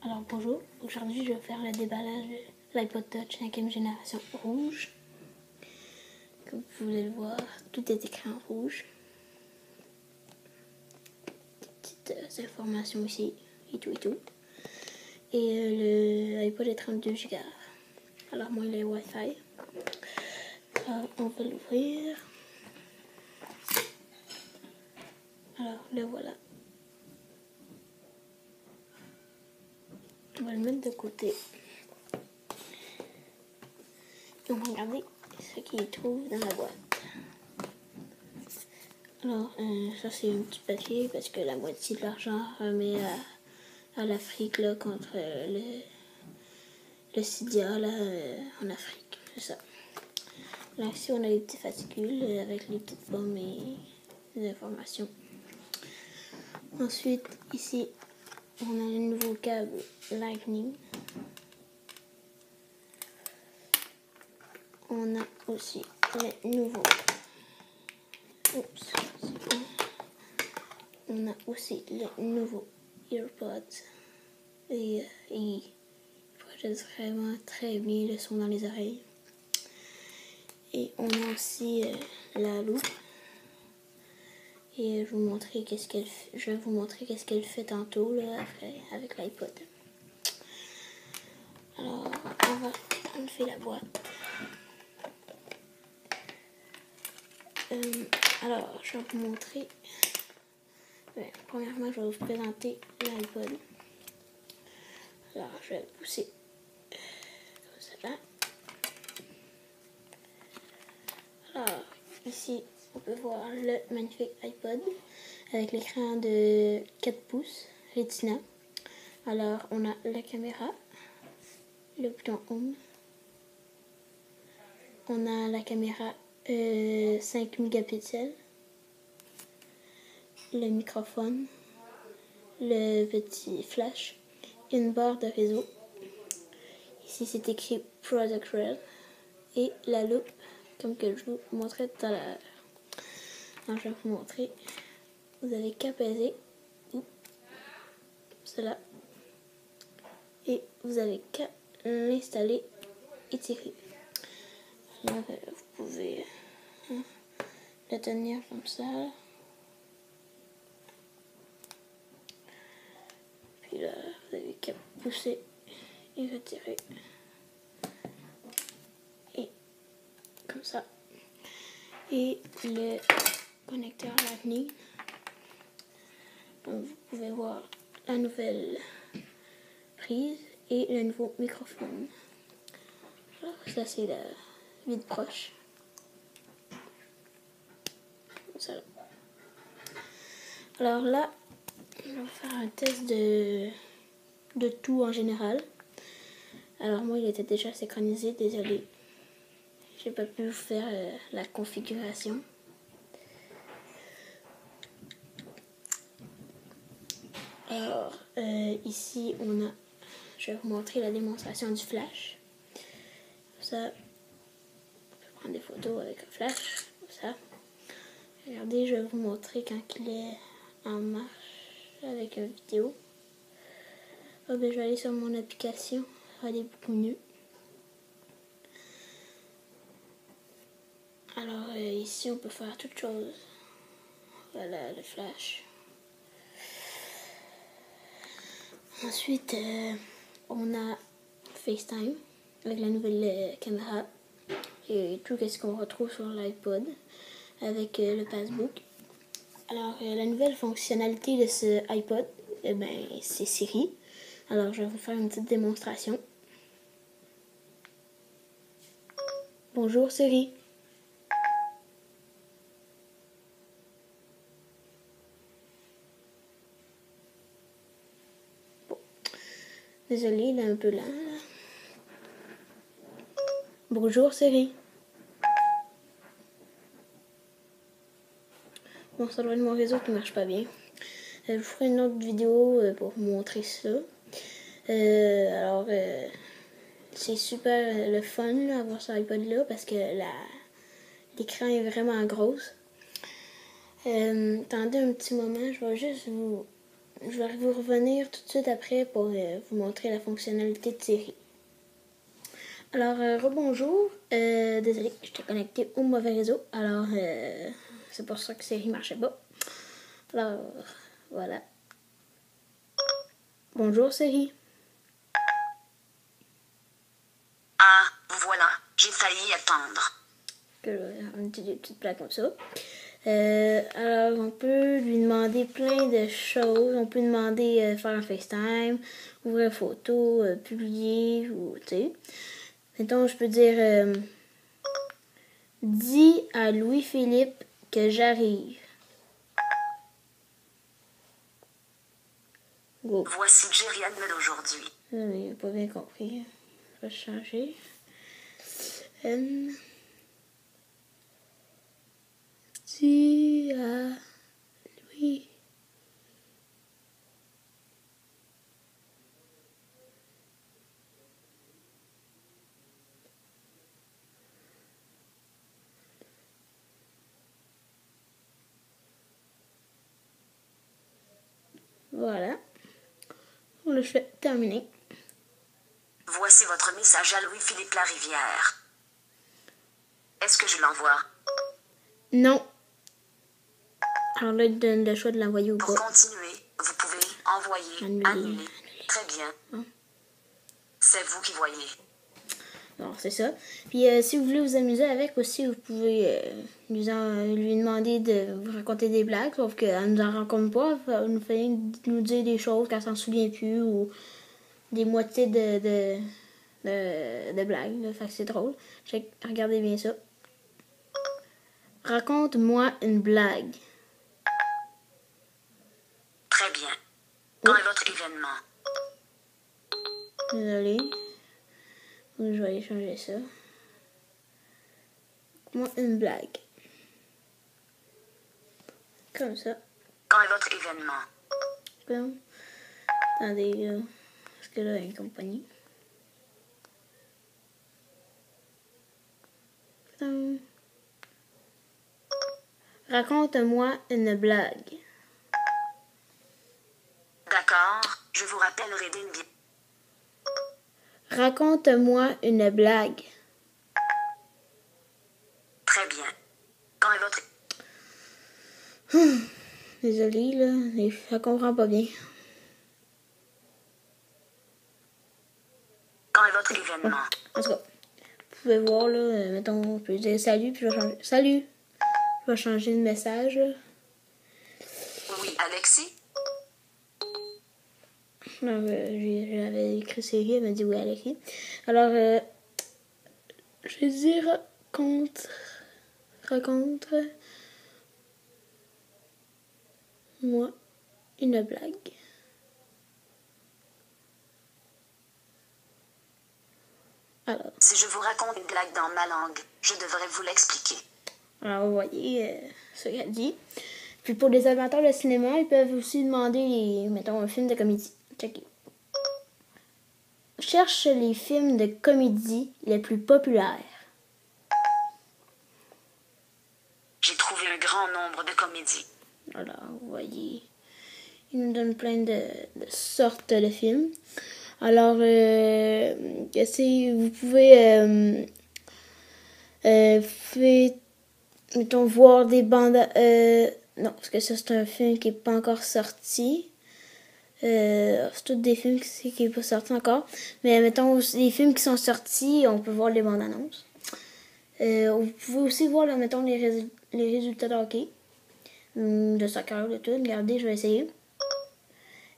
Alors bonjour, aujourd'hui je vais faire le déballage de l'iPod Touch 5e génération rouge. Comme vous pouvez le voir, tout est écrit en rouge. Petites informations ici, et tout. Et l'iPod est 32 Go. Alors moi il est Wi-Fi. Alors on va l'ouvrir. Alors le voilà. On va le mettre de côté. On va regarder ce qu'il trouve dans la boîte. Alors, ça c'est un petit papier parce que la moitié de l'argent remet à l'Afrique là, contre le Sida là, en Afrique. C'est ça. Là ici on a les petits fascicules avec les petites pommes et les informations. Ensuite, ici, on a le nouveau câble Lightning. On a aussi le nouveau. On a aussi le nouveau EarPods. Et il projette vraiment très bien le son dans les oreilles. Et on a aussi la loupe. Et je vais vous montrer qu'est-ce qu'elle fait tantôt là, après, avec l'iPod. Alors, on va enlever la boîte. Alors, je vais vous montrer. Premièrement, je vais vous présenter l'iPod. Alors, je vais le pousser comme ça là. Alors, ici, on peut voir le magnifique iPod avec l'écran de 4 pouces Retina. Alors, on a la caméra, le bouton Home. On a la caméra 5 mégapixels, le microphone, le petit flash, une barre de réseau. Ici, c'est écrit Product Red et la loupe, comme que je vous montrais tout à l'heure. Alors, je vais vous montrer. Vous avez qu'à peser cela et vous avez qu'à l'installer et tirer. Alors, vous pouvez le tenir comme ça. Puis là, vous avez qu'à pousser et retirer. Et comme ça. Et le connecteur Lightning. Donc, vous pouvez voir la nouvelle prise et le nouveau microphone. Alors, ça c'est la vide proche. Ça. Alors là, on va faire un test de tout en général. Alors moi, il était déjà synchronisé, désolé. J'ai pas pu vous faire la configuration. Alors, ici, je vais vous montrer la démonstration du flash. Ça, on peut prendre des photos avec un flash, comme ça. Regardez, je vais vous montrer quand il est en marche avec une vidéo. Je vais aller sur mon application, ça va aller beaucoup mieux. Alors ici, on peut faire toutes choses. Voilà le flash. Ensuite, on a FaceTime avec la nouvelle caméra et tout ce qu'on retrouve sur l'iPod avec le Passbook. Alors, la nouvelle fonctionnalité de ce iPod, c'est Siri. Alors, je vais vous faire une petite démonstration. Bonjour Siri. Bon. Désolée, il est un peu lent là. Bonjour Siri. Bon, ça doit être mon réseau qui marche pas bien. Je vous ferai une autre vidéo pour vous montrer ça. Alors, c'est super le fun là, avoir ce iPod là parce que l'écran est vraiment grosse. Attendez un petit moment, je vais juste vous je vais vous revenir tout de suite après pour vous montrer la fonctionnalité de Siri. Alors, rebonjour. Désolée, j'étais connectée au mauvais réseau. Alors, c'est pour ça que Siri ne marchait pas. Alors, voilà. Bonjour Siri. Ah, voilà, j'ai failli attendre. On dit des petites blagues comme ça. Alors, on peut lui demander plein de choses. On peut demander faire un FaceTime, ouvrir une photo, publier, ou tu sais. Mettons, je peux dire dis à Louis-Philippe que j'arrive. Go. Voici Jerry Admel aujourd'hui. Il n'a pas bien compris. Je vais changer. Dis à Louis. Voilà. On le fait terminer. Voici votre message à Louis-Philippe Larivière. Est-ce que je l'envoie? Non. Alors là, il donne le choix de l'envoyer ou pas. Pour continuer, vous pouvez envoyer, annuler. Très bien. C'est vous qui voyez. Alors, c'est ça. Puis, si vous voulez vous amuser avec aussi, vous pouvez lui demander de vous raconter des blagues, sauf qu'elle nous en raconte pas. Elle nous fait nous dire des choses qu'elle s'en souvient plus ou des moitiés de blagues. Là. Fait que c'est drôle. Regardez bien ça. Raconte-moi une blague. Très bien. Quand est votre événement? Désolée. Je vais aller changer ça. Moi, une blague. Comme ça. Quand est votre événement? Comme. Attendez, là. Parce que là, il y a une compagnie. Raconte-moi une blague. D'accord, je vous rappellerai d'une vie. Raconte-moi une blague. Très bien. Quand est votre... Désolée, là, mais je comprends pas bien. Quand est votre événement? En tout cas, vous pouvez voir, là, mettons, je peux dire salut, puis je vais changer. Salut! Je vais changer de message, là. Oui, Alexis? Non, j'avais écrit Siri, elle m'a dit oui, Alexis. Alors, je vais dire raconte-moi une blague. Alors, Si je vous raconte une blague dans ma langue, je devrais vous l'expliquer. Alors, vous voyez ce qu'elle dit. Puis pour les amateurs de cinéma, ils peuvent aussi demander, mettons, un film de comédie. Checkez. Cherche les films de comédie les plus populaires. J'ai trouvé un grand nombre de comédies. Alors, vous voyez, il nous donne plein de sortes de films. Alors, vous pouvez mettons, voir des bandes... non, parce que ça, c'est un film qui n'est pas encore sorti. C'est tous des films qui n'est pas sorti encore. Mais mettons, les films qui sont sortis, on peut voir les bandes annonces. Vous pouvez aussi voir, là, mettons, les résultats de hockey. De soccer, de tout. Regardez, je vais essayer.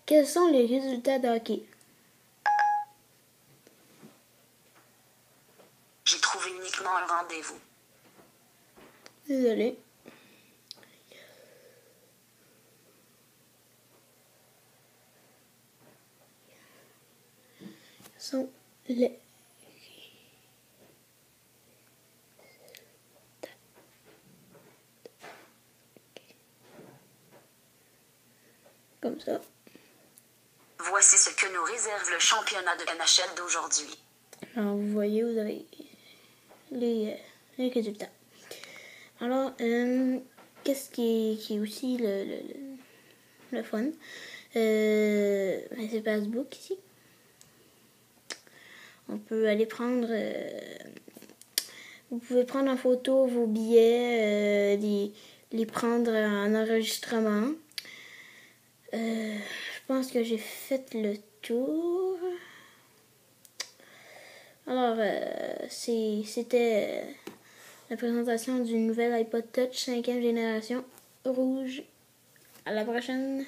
Quels sont les résultats de hockey? J'ai trouvé uniquement un rendez-vous. Désolée. Sont les... Comme ça. Voici ce que nous réserve le championnat de NHL d'aujourd'hui. Alors, vous voyez, vous avez les résultats. Alors, qu'est-ce qui est aussi le fun? C'est Facebook ici. On peut aller prendre... vous pouvez prendre en photo vos billets, les prendre en enregistrement. Je pense que j'ai fait le tour. Alors, c'était la présentation du nouvel iPod Touch 5e génération rouge. À la prochaine!